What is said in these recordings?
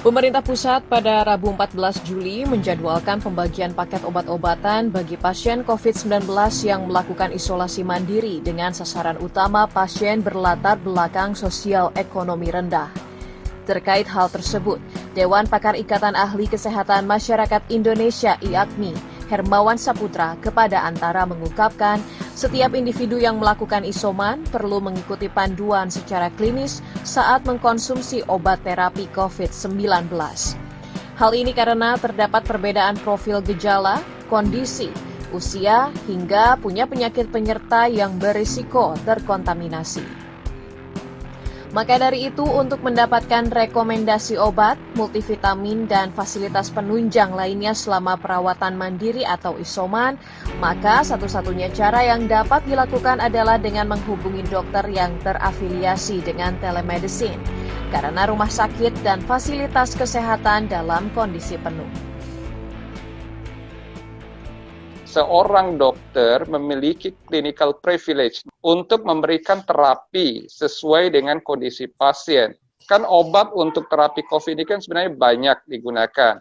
Pemerintah pusat pada Rabu 14 Juli menjadwalkan pembagian paket obat-obatan bagi pasien COVID-19 yang melakukan isolasi mandiri dengan sasaran utama pasien berlatar belakang sosial ekonomi rendah. Terkait hal tersebut, Dewan Pakar Ikatan Ahli Kesehatan Masyarakat Indonesia (IAKMI), Hermawan Saputra kepada Antara mengungkapkan setiap individu yang melakukan isoman perlu mengikuti panduan secara klinis saat mengkonsumsi obat terapi COVID-19. Hal ini karena terdapat perbedaan profil gejala, kondisi, usia, hingga punya penyakit penyerta yang berisiko terkontaminasi. Maka dari itu, untuk mendapatkan rekomendasi obat, multivitamin, dan fasilitas penunjang lainnya selama perawatan mandiri atau isoman, maka satu-satunya cara yang dapat dilakukan adalah dengan menghubungi dokter yang terafiliasi dengan telemedicine, karena rumah sakit dan fasilitas kesehatan dalam kondisi penuh. Seorang dokter memiliki clinical privilege untuk memberikan terapi sesuai dengan kondisi pasien. Kan obat untuk terapi COVID ini kan sebenarnya banyak digunakan.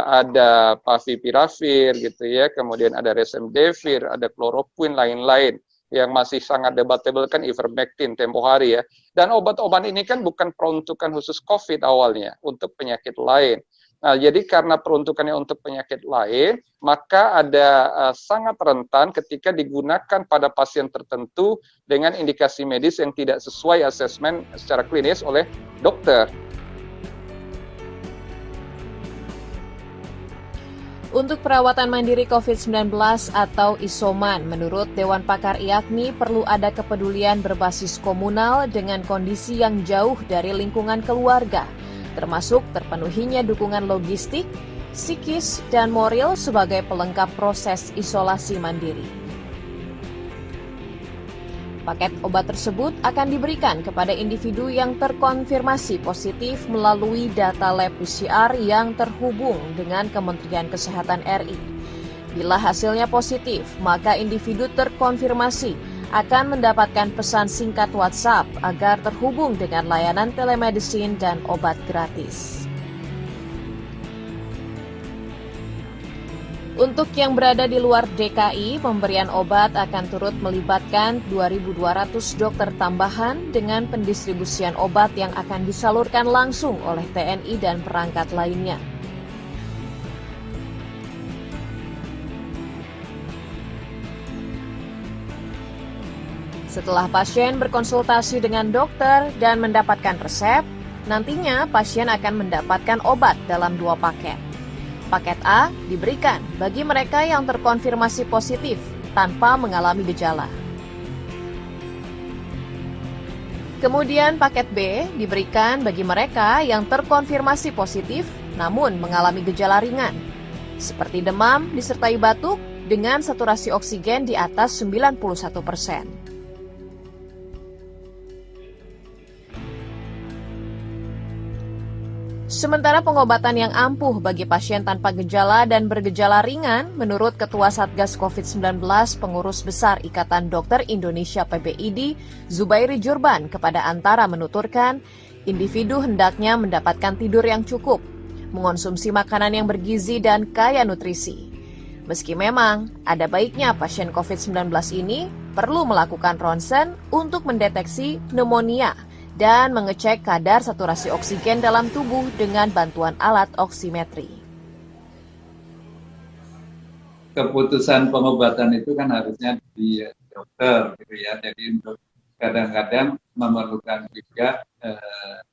Ada favipiravir gitu ya, kemudian ada remdesivir, ada kloroquine, lain-lain. Yang masih sangat debatable kan ivermectin tempo hari ya. Dan obat-obat ini kan bukan peruntukan khusus COVID awalnya, untuk penyakit lain. Nah, jadi karena peruntukannya untuk penyakit lain, maka ada sangat rentan ketika digunakan pada pasien tertentu dengan indikasi medis yang tidak sesuai asesmen secara klinis oleh dokter. Untuk perawatan mandiri COVID-19 atau isoman, menurut Dewan Pakar IAKMI perlu ada kepedulian berbasis komunal dengan kondisi yang jauh dari lingkungan keluarga, termasuk terpenuhinya dukungan logistik, psikis, dan moral sebagai pelengkap proses isolasi mandiri. Paket obat tersebut akan diberikan kepada individu yang terkonfirmasi positif melalui data lab PCR yang terhubung dengan Kementerian Kesehatan RI. Bila hasilnya positif, maka individu terkonfirmasi akan mendapatkan pesan singkat WhatsApp agar terhubung dengan layanan telemedicine dan obat gratis. Untuk yang berada di luar DKI, pemberian obat akan turut melibatkan 2.200 dokter tambahan dengan pendistribusian obat yang akan disalurkan langsung oleh TNI dan perangkat lainnya. Setelah pasien berkonsultasi dengan dokter dan mendapatkan resep, nantinya pasien akan mendapatkan obat dalam 2 paket. Paket A diberikan bagi mereka yang terkonfirmasi positif tanpa mengalami gejala. Kemudian paket B diberikan bagi mereka yang terkonfirmasi positif namun mengalami gejala ringan, seperti demam disertai batuk dengan saturasi oksigen di atas 91%. Sementara pengobatan yang ampuh bagi pasien tanpa gejala dan bergejala ringan, menurut Ketua Satgas COVID-19 Pengurus Besar Ikatan Dokter Indonesia PBID, Zubairi Jurban kepada Antara menuturkan, individu hendaknya mendapatkan tidur yang cukup, mengonsumsi makanan yang bergizi dan kaya nutrisi. Meski memang ada baiknya pasien COVID-19 ini perlu melakukan ronsen untuk mendeteksi pneumonia dan mengecek kadar saturasi oksigen dalam tubuh dengan bantuan alat oksimetri. Keputusan pengobatan itu kan harusnya di dokter, gitu ya. Jadi untuk kadang-kadang memerlukan juga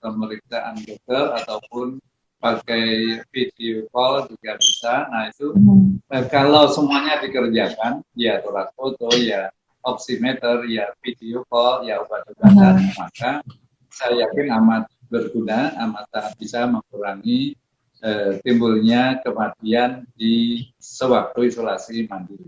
pemeriksaan dokter ataupun pakai video call juga bisa. Nah itu kalau semuanya dikerjakan, ya thorax foto, ya oximeter, ya video call, ya obat-obatan, maka saya yakin amat berguna, amat bisa mengurangi timbulnya kematian di sewaktu isolasi mandiri.